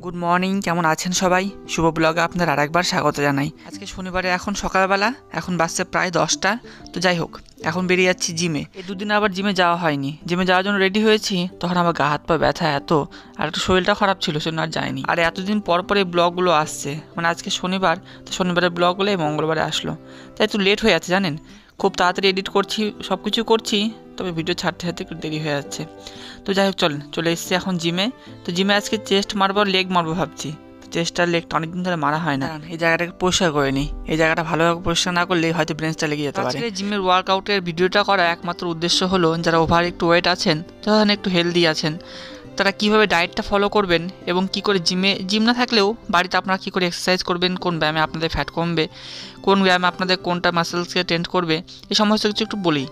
Good morning, কেমন আছেন সবাই? শুভ ব্লগে আপনার আরেকবার স্বাগত জানাই। আজকে শনিবারে এখন সকালবেলা, এখন বাজছে প্রায় 10টা। তো যাই হোক, এখন বেরিয়ে যাচ্ছি জিমে। এই দুদিন আবার জিমে যাওয়া হয়নি, জিমে যাওয়ার জন্য রেডি হয়েছি, তখন আমার গা হাত পা ব্যথা এত, আর একটু শরীরটা খারাপ ছিল, সেজন্য আর যায়নি। আর এতদিন পর পর এই ব্লগগুলো আসছে, মানে আজকে শনিবার, তো শনিবারের ব্লগগুলো এই মঙ্গলবারে আসলো, তাই একটু লেট হয়ে যাচ্ছে জানেন। খুব তাড়াতাড়ি এডিট করছি, সব কিছু করছি, তবে ভিডিও ছাড়তে ছাড়তে একটু দেরি হয়ে যাচ্ছে। তো যাই হোক, চলে এসেছি এখন জিমে। তো জিমে আজকে চেস্ট মারবো, লেগ মারবো ভাবছি। তো চেস্ট আর লেগটা অনেকদিন ধরে মারা হয় না, এই জায়গাটাকে পরিষ্কার করে নিই। এই জায়গাটা ভালোভাবে পরিষ্কার না করলে হয়তো ব্রেঞ্চটা লেগে যেতে পারে। জিমের ওয়ার্কআউটের ভিডিওটা করা একমাত্র উদ্দেশ্য হলো, যারা ওভার একটু ওয়েট আছেন, যারা একটু হেলদি আছেন, তারা কীভাবে ডায়েটটা ফলো করবেন এবং কী করে জিম না থাকলেও বাড়িতে আপনারা কী করে এক্সারসাইজ করবেন, কোন ব্যায়ামে আপনাদের ফ্যাট কমবে, কোন ব্যায়ামে আপনাদের কোনটা মাসেলসকে টেন্ড করবে, এই সমস্ত কিছু একটু বলি।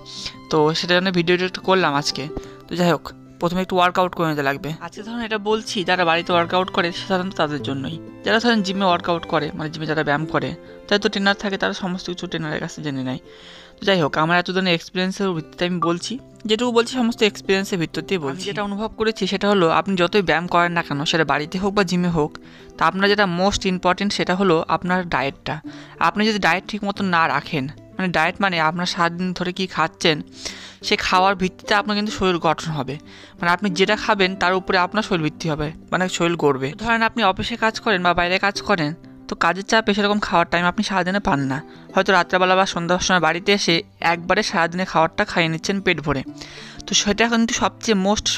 তো সেটা জন্য ভিডিওটা একটু করলাম আজকে। তো যাই হোক, প্রথমে একটু ওয়ার্কআউট করে নিতে লাগবে। আজকে ধরুন এটা বলছি, যারা বাড়িতে ওয়ার্কআউট করে সাধারণত তাদের জন্যই। যারা ধরেন জিমে ওয়ার্কআউট করে, মানে জিমে যারা ব্যায়াম করে, তাই তো ট্রেনার থাকে, তারা সমস্ত কিছু ট্রেনারের কাছে জেনে নেয়। তো যাই হোক, আমার এতদিনের এক্সপিরিয়েন্সের ভিত্তিতে আমি বলছি, যেটুকু বলছি সমস্ত এক্সপিরিয়েন্সের ভিত্তিতেই বলছি। যেটা অনুভব করেছি সেটা হলো, আপনি যতই ব্যায়াম করেন না কেন, সেটা বাড়িতে হোক বা জিমে হোক, তা আপনার যেটা মোস্ট ইম্পর্টেন্ট সেটা হলো আপনার ডায়েটটা। আপনি যদি ডায়েট ঠিক মতো না রাখেন, মানে ডায়েট মানে আপনার সারাদিন ধরে কী খাচ্ছেন, সে খাওয়ার ভিত্তিতে আপনার কিন্তু শরীর গঠন হবে। মানে আপনি যেটা খাবেন তার উপরে আপনার শরীর ভিত্তি হবে, মানে শরীর গড়বে। ধরেন আপনি অফিসে কাজ করেন বা বাইরে কাজ করেন, তো কাজের চাপে সেরকম খাওয়ার টাইম আপনি সারাদিনে পান না। হয়তো রাত্রেবেলা বা সন্ধ্যার সময় বাড়িতে এসে একবারে সারাদিনে খাবারটা খাইয়ে নিচ্ছেন পেট ভরে। তো সেটা কিন্তু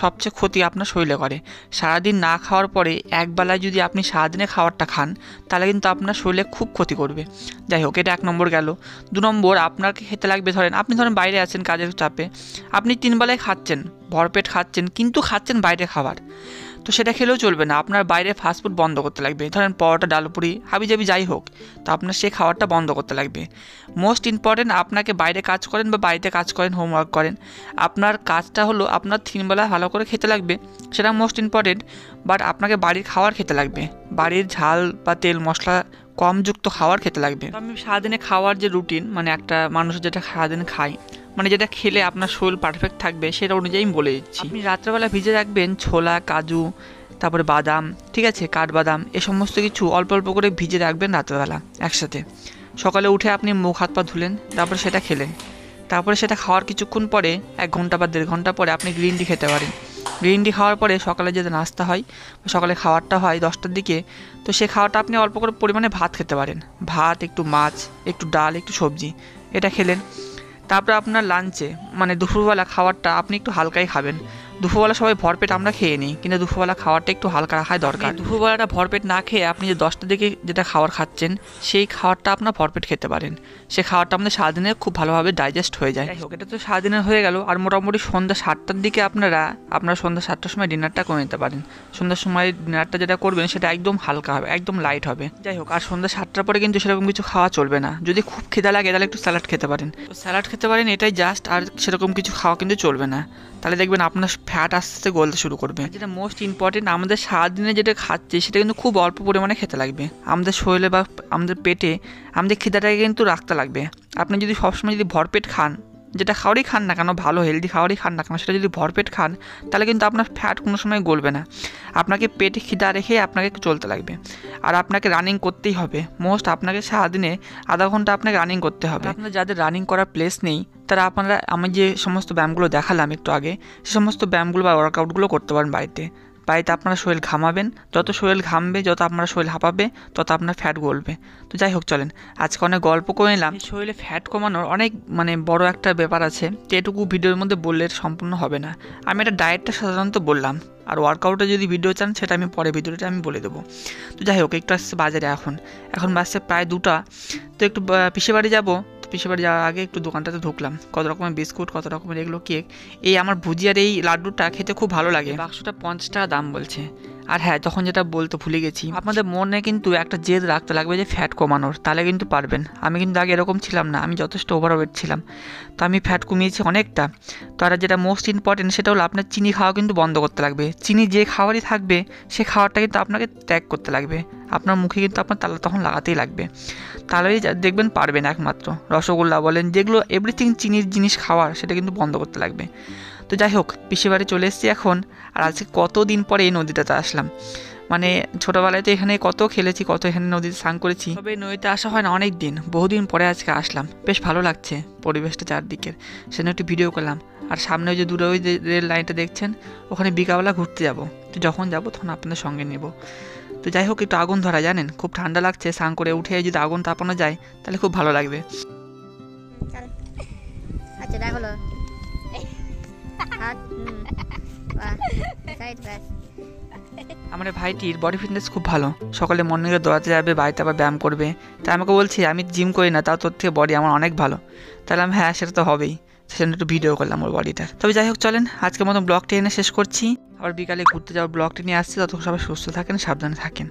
সবচেয়ে ক্ষতি আপনার শরীরে করে। সারাদিন না খাওয়ার পরে একবেলায় যদি আপনি সারাদিনে খাবারটা খান, তাহলে কিন্তু আপনার শরীরে খুব ক্ষতি করবে। যাই হোক, এটা 1 নম্বর গেল। 2 নম্বর, আপনাকে খেতে লাগবে, আপনি বাইরে আছেন কাজের চাপে, আপনি 3 বেলায় খাচ্ছেন, ভরপেট খাচ্ছেন, কিন্তু খাচ্ছেন বাইরে খাবার। তো সেটা খেলেও চলবে না, আপনার বাইরে ফাস্টফুড বন্ধ করতে লাগবে। ধরেন পরোটা, ডালপুরি, হাবিজাবি যাই হোক, তো আপনার সেই খাবারটা বন্ধ করতে লাগবে। মোস্ট ইম্পর্টেন্ট, আপনাকে বাইরে কাজ করেন বা বাড়িতে কাজ করেন, হোমওয়ার্ক করেন, আপনার কাজটা হলো আপনার 3 বেলা ভালো করে খেতে লাগবে, সেটা মোস্ট ইম্পর্টেন্ট। বাট আপনাকে বাড়ির খাবার খেতে লাগবে, বাড়ির ঝাল বা তেল মশলা কমযুক্ত খাবার খেতে লাগবে। আমি সারাদিনে খাওয়ার যে রুটিন, মানে একটা মানুষ যেটা সারাদিন খায়, মানে যেটা খেলে আপনার শরীর পারফেক্ট থাকবে, সেটা অনুযায়ী আমি বলে দিচ্ছি। আপনি রাত্রেবেলা ভিজে রাখবেন ছোলা, কাজু, তারপরে বাদাম, ঠিক আছে, কাঠবাদাম, এই সমস্ত কিছু অল্প অল্প করে ভিজে রাখবেন রাত্রেবেলা একসাথে। সকালে উঠে আপনি মুখ হাত পা ধুলেন, তারপরে সেটা খেলেন। তারপরে সেটা খাওয়ার কিছুক্ষণ পরে, 1 ঘন্টা বা 1.5 ঘন্টা পরে আপনি গ্রিন টি খেতে পারেন। গ্রিন টি খাওয়ার পরে সকালে যে নাস্তা হয়, সকালে খাওয়ারটা হয় 10টার দিকে, তো সেই খাওয়াটা আপনি অল্প করে পরিমাণে ভাত খেতে পারেন। ভাত, একটু মাছ, একটু ডাল, একটু সবজি, এটা খেলেন। তারপরে আপনার লাঞ্চে, মানে দুপুরবেলা খাবারটা আপনি একটু হালকাই খাবেন। দুপুরবেলা সবাই ভরপেট আমরা খেয়ে নিই, কিন্তু দুপুরবেলা খাবারটা একটু হালকা রাখাই দরকার। দুপুরবেলাটা ভরপেট না খেয়ে আপনি যে 10টার দিকে যেটা খাবার খাচ্ছেন, সেই খাবারটা আপনার ভরপেট খেতে পারেন। সেই খাবারটা আমাদের সারাদিনে খুব ভালোভাবে ডাইজেস্ট হয়ে যায়। যাই হোক, এটা তো সারাদিনের হয়ে গেল। আর মোটামুটি সন্ধ্যা 7টার দিকে আপনারা সন্ধ্যা 7টার সময় ডিনারটা করে নিতে পারেন। সন্ধ্যার সময় ডিনারটা যেটা করবেন সেটা একদম হালকা হবে, একদম লাইট হবে। যাই হোক, আর সন্ধ্যা 7টার পরে কিন্তু সেরকম কিছু খাওয়া চলবে না। যদি খুব খিদা লাগে তাহলে একটু স্যালাড খেতে পারেন, তো স্যালাড খেতে পারেন, এটাই জাস্ট। আর সেরকম কিছু খাওয়া কিন্তু চলবে না, তাহলে দেখবেন আপনার ফ্যাট আস্তে আস্তে গলতে শুরু করবে। যেটা মোস্ট ইম্পর্টেন্ট, আমাদের সারাদিনে যেটা খাচ্ছি সেটা কিন্তু খুব অল্প পরিমাণে খেতে লাগবে। আমাদের শরীরে বা আমাদের পেটে আমাদের খিদাটাকে কিন্তু রাখতে লাগবে। আপনি যদি সবসময় ভরপেট খান, যেটা খাওয়ারই খান না কেন, ভালো হেলদি খাওয়ারই খান না কেন, সেটা যদি ভরপেট খান, তাহলে কিন্তু আপনার ফ্যাট কোনো সময় গলবে না। আপনাকে পেটে খিদা রেখে আপনাকে চলতে লাগবে। আর আপনাকে রানিং করতেই হবে। আপনাকে সারাদিনে আধা ঘন্টা আপনাকে রানিং করতে হবে। আপনার যাদের রানিং করার প্লেস নেই, তারা আমি যে সমস্ত ব্যায়ামগুলো দেখালাম একটু আগে, সে সমস্ত ব্যায়ামগুলো বা ওয়ার্কআউটগুলো করতে পারেন বাড়িতে। আপনারা শরীর ঘামাবেন, যত শরীর ঘামবে, যত আপনার শরীর হাঁপাবে, তত আপনার ফ্যাট গলবে। তো যাই হোক, চলেন আজকে অনেক গল্প করে নিলাম। শরীরে ফ্যাট কমানোর অনেক বড় একটা ব্যাপার আছে, তো এটুকু ভিডিওর মধ্যে বললে সম্পূর্ণ হবে না। আমি একটা ডায়েটটা সাধারণত বললাম, আর ওয়ার্কআউটে যদি ভিডিও চান সেটা আমি পরে ভিডিওটা আমি বলে দেবো। তো যাই হোক, একটু আসছে বাজারে, এখন বাজছে প্রায় 2টা। তো একটু পিসে বাড়ি যাবো। পিসে বাড়ি যাওয়ার আগে একটু দোকানটাতে ঢুকলাম, কত রকমের বিস্কুট, কত রকমের এগুলো কেক। এই আমার ভুজিয়ার এই লাড্ডুটা খেতে খুব ভালো লাগে। বাক্সটা 50 টাকা দাম বলছে। আর হ্যাঁ, তখন যেটা বলতে ভুলে গেছি, আপনাদের মনে কিন্তু একটা জেদ রাখতে লাগবে যে ফ্যাট কমানোর, তাহলে কিন্তু পারবেন। আমি কিন্তু আগে এরকম ছিলাম না, আমি যথেষ্ট ওভারওয়েট ছিলাম, তো আমি ফ্যাট কমিয়েছি অনেকটা। তো আর যেটা মোস্ট ইম্পর্টেন্ট, সেটা হলো আপনার চিনি খাওয়া কিন্তু বন্ধ করতে লাগবে। চিনি যে খাবারই থাকবে, সে খাবারটা কিন্তু আপনাকে ত্যাগ করতে লাগবে। আপনার মুখে কিন্তু আপনার তালা তখন লাগাতেই লাগবে, তাহলেই দেখবেন পারবেন। একমাত্র রসগোল্লা বলেন, যেগুলো এভরিথিং চিনির জিনিস খাওয়ার, সেটা কিন্তু বন্ধ করতে লাগবে। তো যাই হোক, পিসির বাড়ি চলে এসেছি এখন। আর আজকে কতদিন পরে এই নদীটাতে আসলাম। মানে ছোটোবেলায় তো এখানে কত খেলেছি, কত এখানে নদীতে স্নান করেছি, তবে এই নদীতে আসা হয় না অনেক দিন, বহুদিন পরে আজকে আসলাম। বেশ ভালো লাগছে পরিবেশটা চারদিকের, সেজন্য একটু ভিডিও করলাম। আর সামনে ওই যে দূরে ওই যে রেল লাইনটা দেখছেন, ওখানে বিকালবেলা ঘুরতে যাব। তো যখন যাব তখন আপনাদের সঙ্গে নেব। তো যাই হোক, একটু আগুন ধরা, জানেন খুব ঠান্ডা লাগছে, স্নান করে উঠে যদি আগুন তাপানো যায় তাহলে খুব ভালো লাগবে। আচ্ছা দেখো হাত সাইড ব্যাস। আমার ভাইটির বডি ফিটনেস খুব ভালো, সকালে মর্নিংয়ে দৌড়াতে যাবে, বাড়িতে আবার ব্যায়াম করবে। তাই আমাকে বলছি আমি জিম করি না, তাও তোর থেকে বডি আমার অনেক ভালো। তাহলে আমি হ্যাঁ সেটা তো হবেই, সেজন্য একটু ভিডিও করলাম ওর বডিটার। তবে যাই হোক, চলেন আজকের মতো ব্লগটি এনে শেষ করছি। আবার বিকালে ঘুরতে যাওয়ার ব্লগটি নিয়ে আসছি। ততক্ষণ সবাই সুস্থ থাকেন, সাবধানে থাকেন।